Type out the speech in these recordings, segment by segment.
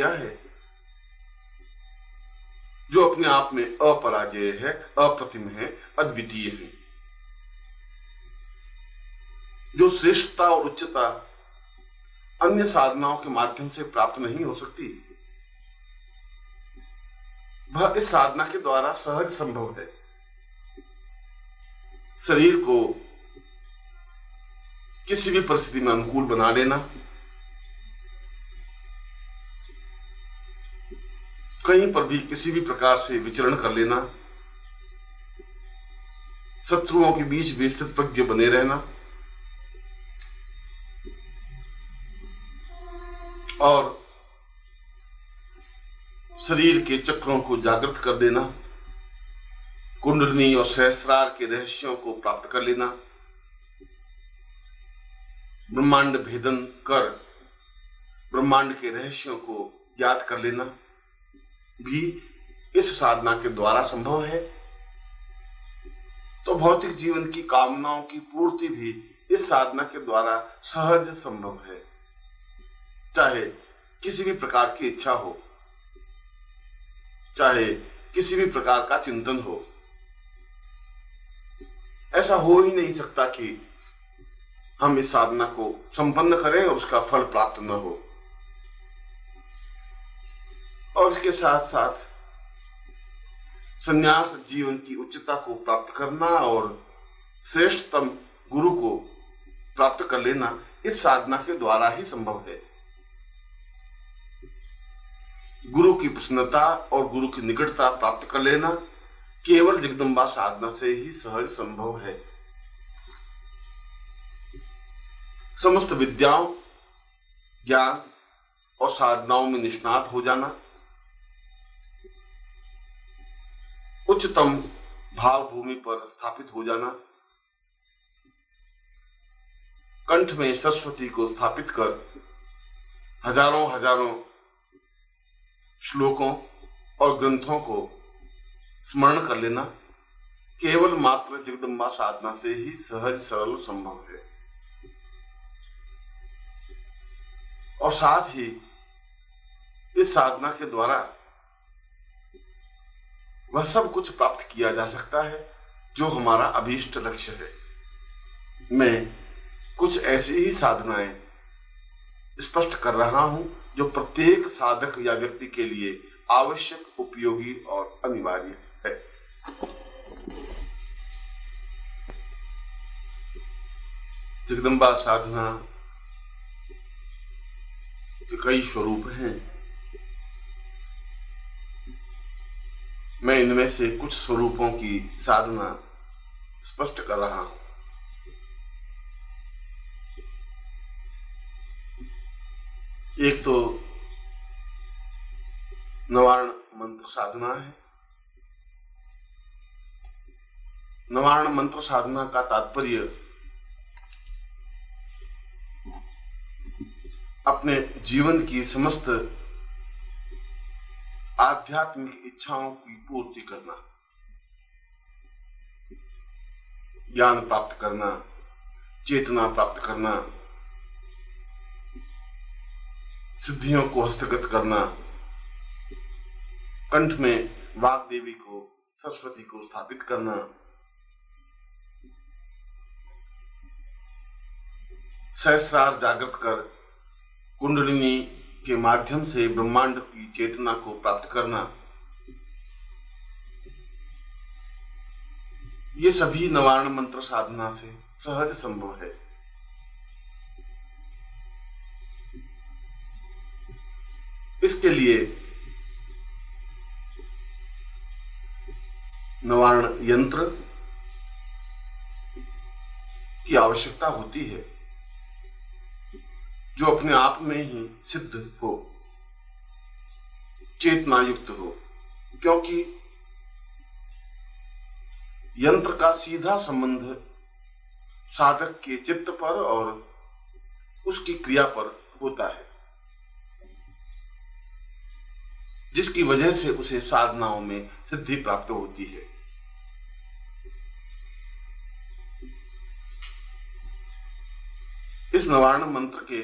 क्या है जो अपने आप में अपराजेय है, अप्रतिम है, अद्वितीय है, जो श्रेष्ठता और उच्चता अन्य साधनाओं के माध्यम से प्राप्त नहीं हो सकती, वह इस साधना के द्वारा सहज संभव है। शरीर को किसी भी परिस्थिति में अनुकूल बना लेना, कहीं पर भी किसी भी प्रकार से विचरण कर लेना, शत्रुओं के बीच भी स्थित प्रज्ञ बने रहना और शरीर के चक्रों को जागृत कर देना, कुंडलिनी और सहस्रार के रहस्यों को प्राप्त कर लेना, ब्रह्मांड भेदन कर ब्रह्मांड के रहस्यों को ज्ञात कर लेना भी इस साधना के द्वारा संभव है। तो भौतिक जीवन की कामनाओं की पूर्ति भी इस साधना के द्वारा सहज संभव है। चाहे किसी भी प्रकार की इच्छा हो, चाहे किसी भी प्रकार का चिंतन हो, ऐसा हो ही नहीं सकता कि हम इस साधना को संपन्न करें और उसका फल प्राप्त न हो। और इसके साथ साथ संन्यास जीवन की उच्चता को प्राप्त करना और श्रेष्ठतम गुरु को प्राप्त कर लेना इस साधना के द्वारा ही संभव है। गुरु की प्रसन्नता और गुरु की निकटता प्राप्त कर लेना केवल जगदम्बा साधना से ही सहज संभव है। समस्त विद्याओं, ज्ञान और साधनाओं में निष्णात हो जाना, उच्चतम भाव भूमि पर स्थापित हो जाना, कंठ में सरस्वती को स्थापित कर हजारों हजारों श्लोकों और ग्रंथों को स्मरण कर लेना केवल मात्र जगदम्बा साधना से ही सहज सरल संभव है। और साथ ही इस साधना के द्वारा वह सब कुछ प्राप्त किया जा सकता है जो हमारा अभीष्ट लक्ष्य है। मैं कुछ ऐसी ही साधनाएं स्पष्ट कर रहा हूं जो प्रत्येक साधक या व्यक्ति के लिए आवश्यक, उपयोगी और अनिवार्य है। जगदम्बा साधना के कई स्वरूप हैं। मैं इनमें से कुछ स्वरूपों की साधना स्पष्ट कर रहा हूं। एक तो नवारण मंत्र साधना है। नवारण मंत्र साधना का तात्पर्य अपने जीवन की समस्त आध्यात्मिक इच्छाओं की पूर्ति करना, ज्ञान प्राप्त करना, चेतना प्राप्त करना, सिद्धियों को हस्तगत करना, कंठ में वाग देवी को, सरस्वती को स्थापित करना, सहस्रार जागृत कर कुंडलिनी के माध्यम से ब्रह्मांड की चेतना को प्राप्त करना, ये सभी नवारण मंत्र साधना से सहज संभव है। इसके लिए नवारण यंत्र की आवश्यकता होती है जो अपने आप में ही सिद्ध हो, चेतना युक्त हो, क्योंकि यंत्र का सीधा संबंध साधक के चित्त पर और उसकी क्रिया पर होता है, जिसकी वजह से उसे साधनाओं में सिद्धि प्राप्त होती है। इस नवारण मंत्र के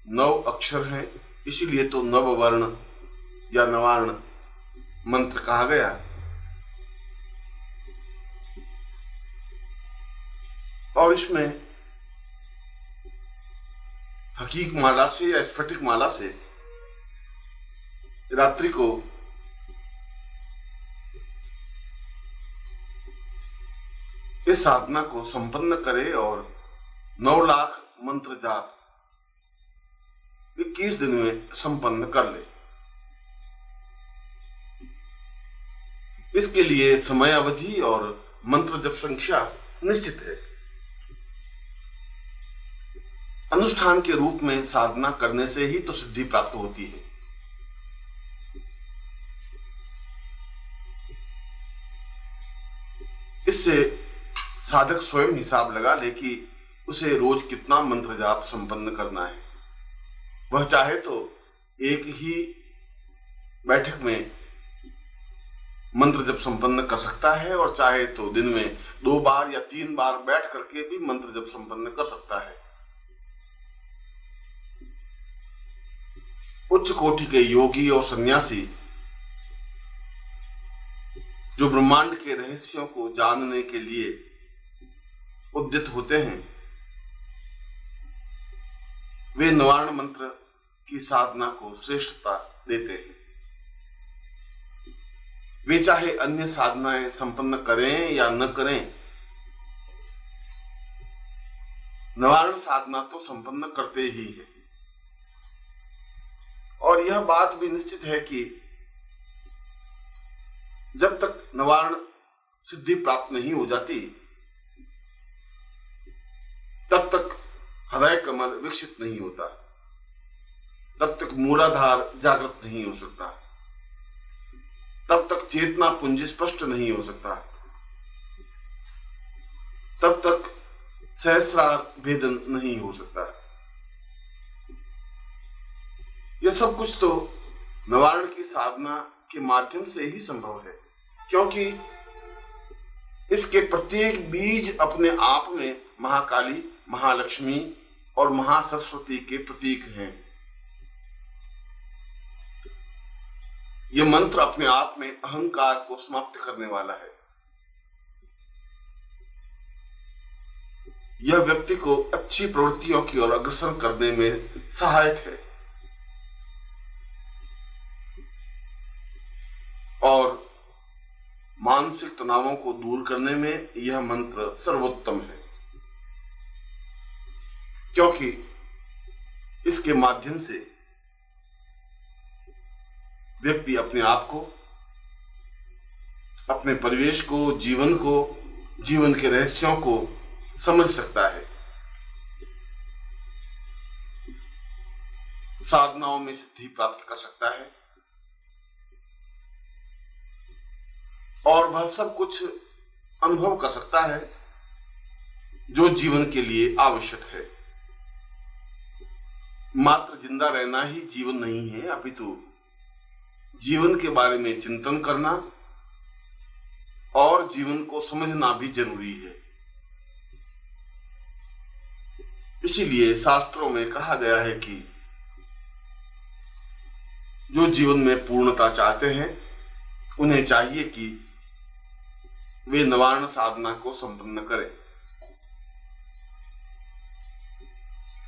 9 अक्षर हैं इसीलिए तो नववर्ण या नवार्ण मंत्र कहा गया। और इसमें हकीक माला से या स्फटिक माला से रात्रि को इस साधना को संपन्न करे और 9 लाख मंत्र जाप 21 दिन में संपन्न कर ले। इसके लिए समय अवधि और मंत्र जप संख्या निश्चित है। अनुष्ठान के रूप में साधना करने से ही तो सिद्धि प्राप्त होती है। इससे साधक स्वयं हिसाब लगा ले कि उसे रोज कितना मंत्र जाप संपन्न करना है। वह चाहे तो एक ही बैठक में मंत्र जप संपन्न कर सकता है और चाहे तो दिन में 2 बार या 3 बार बैठ करके भी मंत्र जप संपन्न कर सकता है। उच्च कोटि के योगी और सन्यासी जो ब्रह्मांड के रहस्यों को जानने के लिए उद्यत होते हैं, वे नवार्ण मंत्र की साधना को श्रेष्ठता देते हैं। वे चाहे अन्य साधनाएं संपन्न करें या न करें, नवार्ण साधना तो संपन्न करते ही हैं। और यह बात भी निश्चित है कि जब तक नवार्ण सिद्धि प्राप्त नहीं हो जाती, तब तक हृदय कमल विकसित नहीं होता, तब तक मूलाधार जागृत नहीं हो सकता, तब तक चेतना पुंज स्पष्ट नहीं हो सकता, तब तक सहस्रार भेदन नहीं हो सकता। यह सब कुछ तो नवार्ण की साधना के माध्यम से ही संभव है, क्योंकि इसके प्रत्येक बीज अपने आप में महाकाली, महालक्ष्मी और महासरस्वती के प्रतीक हैं। यह मंत्र अपने आप में अहंकार को समाप्त करने वाला है। यह व्यक्ति को अच्छी प्रवृत्तियों की ओर अग्रसर करने में सहायक है और मानसिक तनावों को दूर करने में यह मंत्र सर्वोत्तम है, क्योंकि इसके माध्यम से व्यक्ति अपने आप को, अपने परिवेश को, जीवन के रहस्यों को समझ सकता है, साधनाओं में सिद्धि प्राप्त कर सकता है और वह सब कुछ अनुभव कर सकता है जो जीवन के लिए आवश्यक है। मात्र जिंदा रहना ही जीवन नहीं है, अपितु जीवन के बारे में चिंतन करना और जीवन को समझना भी जरूरी है। इसीलिए शास्त्रों में कहा गया है कि जो जीवन में पूर्णता चाहते हैं, उन्हें चाहिए कि वे नवार्ण साधना को संपन्न करें।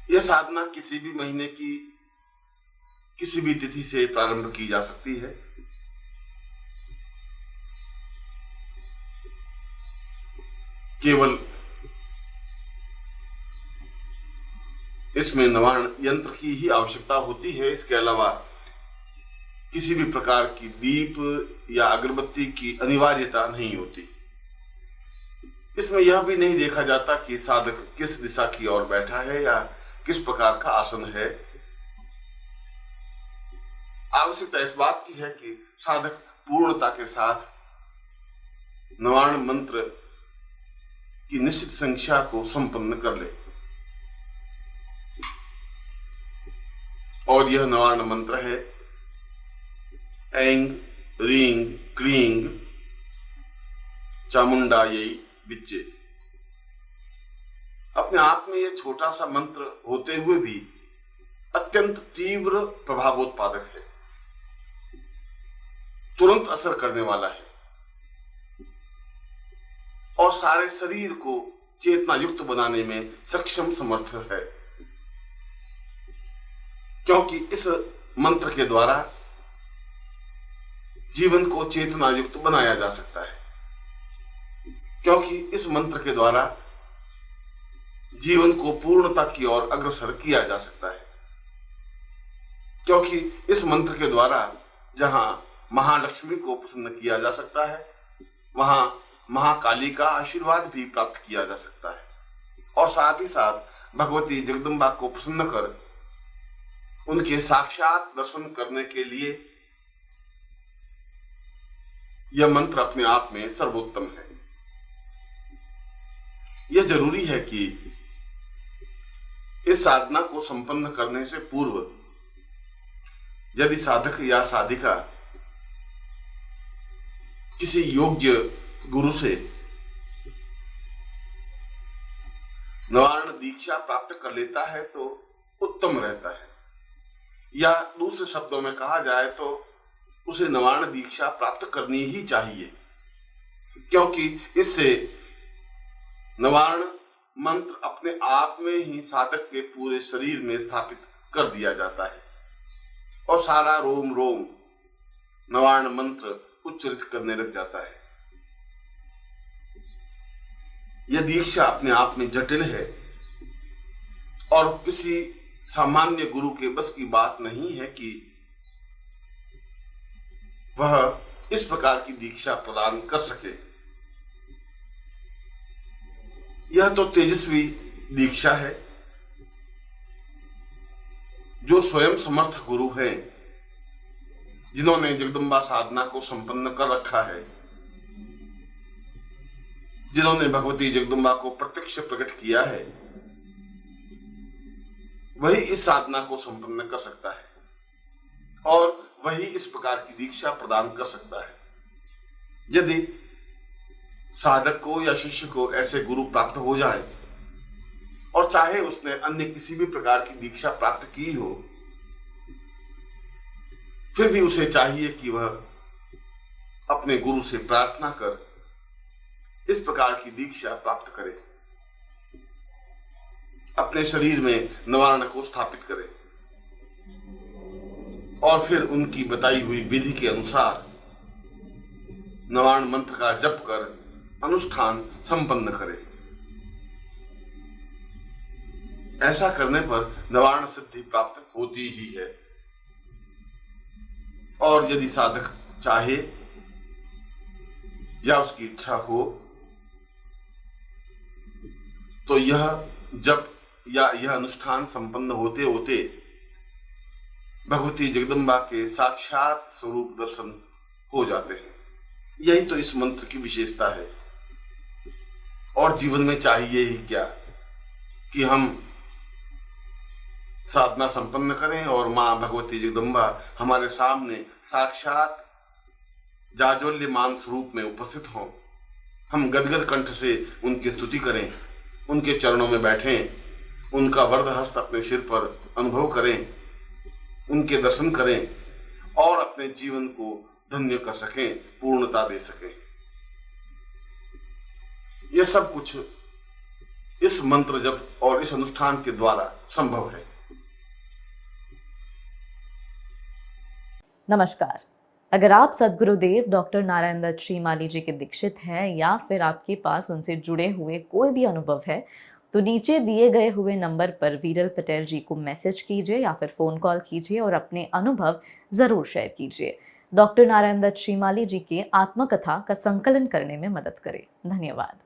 यह साधना किसी भी महीने की किसी भी तिथि से प्रारंभ की जा सकती है। केवल इसमें नवार्ण यंत्र की ही आवश्यकता होती है। इसके अलावा किसी भी प्रकार की दीप या अगरबत्ती की अनिवार्यता नहीं होती। इसमें यह भी नहीं देखा जाता कि साधक किस दिशा की ओर बैठा है या किस प्रकार का आसन है। आवश्यकता इस बात की है कि साधक पूर्णता के साथ नवार्ण मंत्र की निश्चित संख्या को संपन्न कर ले। और यह नवार्ण मंत्र है ऐंग रींग क्लींग चामुंडायै विच्चे। अपने आप में यह छोटा सा मंत्र होते हुए भी अत्यंत तीव्र प्रभावोत्पादक है, तुरंत असर करने वाला है और सारे शरीर को चेतना युक्त बनाने में सक्षम समर्थ है, क्योंकि इस मंत्र के द्वारा जीवन को चेतना युक्त बनाया जा सकता है, क्योंकि इस मंत्र के द्वारा जीवन को पूर्णता की ओर अग्रसर किया जा सकता है, क्योंकि इस मंत्र के द्वारा जहां महालक्ष्मी को प्रसन्न किया जा सकता है, वहां महाकाली का आशीर्वाद भी प्राप्त किया जा सकता है और साथ ही साथ भगवती जगदम्बा को प्रसन्न कर उनके साक्षात दर्शन करने के लिए यह मंत्र अपने आप में सर्वोत्तम है। यह जरूरी है कि इस साधना को संपन्न करने से पूर्व यदि साधक या साधिका किसी योग्य गुरु से निवारण दीक्षा प्राप्त कर लेता है तो उत्तम रहता है, या दूसरे शब्दों में कहा जाए तो उसे निवारण दीक्षा प्राप्त करनी ही चाहिए, क्योंकि इससे निवारण मंत्र अपने आप में ही साधक के पूरे शरीर में स्थापित कर दिया जाता है और सारा रोम रोम निवारण मंत्र उच्चारित करने लग जाता है। यह दीक्षा अपने आप में जटिल है और किसी सामान्य गुरु के बस की बात नहीं है कि वह इस प्रकार की दीक्षा प्रदान कर सके। यह तो तेजस्वी दीक्षा है जो स्वयं समर्थ गुरु हैं, जिन्होंने जगदम्बा साधना को संपन्न कर रखा है, जिन्होंने भगवती जगदम्बा को प्रत्यक्ष प्रकट किया है, वही इस साधना को संपन्न कर सकता है और वही इस प्रकार की दीक्षा प्रदान कर सकता है। यदि साधक को या शिष्य को ऐसे गुरु प्राप्त हो जाए और चाहे उसने अन्य किसी भी प्रकार की दीक्षा प्राप्त की हो, फिर भी उसे चाहिए कि वह अपने गुरु से प्रार्थना कर इस प्रकार की दीक्षा प्राप्त करे, अपने शरीर में निवारण को स्थापित करे और फिर उनकी बताई हुई विधि के अनुसार निवारण मंत्र का जप कर अनुष्ठान संपन्न करे। ऐसा करने पर निवारण सिद्धि प्राप्त होती ही है और यदि साधक चाहे या उसकी इच्छा हो तो यह जप या यह अनुष्ठान संपन्न होते होते भगवती जगदम्बा के साक्षात स्वरूप दर्शन हो जाते हैं। यही तो इस मंत्र की विशेषता है और जीवन में चाहिए ही क्या कि हम साधना संपन्न करें और मां भगवती जगदम्बा हमारे सामने साक्षात जाज्वल्यमान स्वरूप में उपस्थित हों। हम गदगद कंठ से उनकी स्तुति करें, उनके चरणों में बैठें, उनका वरद हस्त अपने सिर पर अनुभव करें, उनके दर्शन करें और अपने जीवन को धन्य कर सकें, पूर्णता दे सकें। यह सब कुछ इस मंत्र जप और इस अनुष्ठान के द्वारा संभव है। नमस्कार। अगर आप सद्गुरुदेव डॉक्टर नारायण दत्त श्रीमाली जी के दीक्षित हैं या फिर आपके पास उनसे जुड़े हुए कोई भी अनुभव है तो नीचे दिए गए हुए नंबर पर वीरल पटेल जी को मैसेज कीजिए या फिर फ़ोन कॉल कीजिए और अपने अनुभव ज़रूर शेयर कीजिए। डॉक्टर नारायण दत्त श्रीमाली जी के आत्मकथा का संकलन करने में मदद करें। धन्यवाद।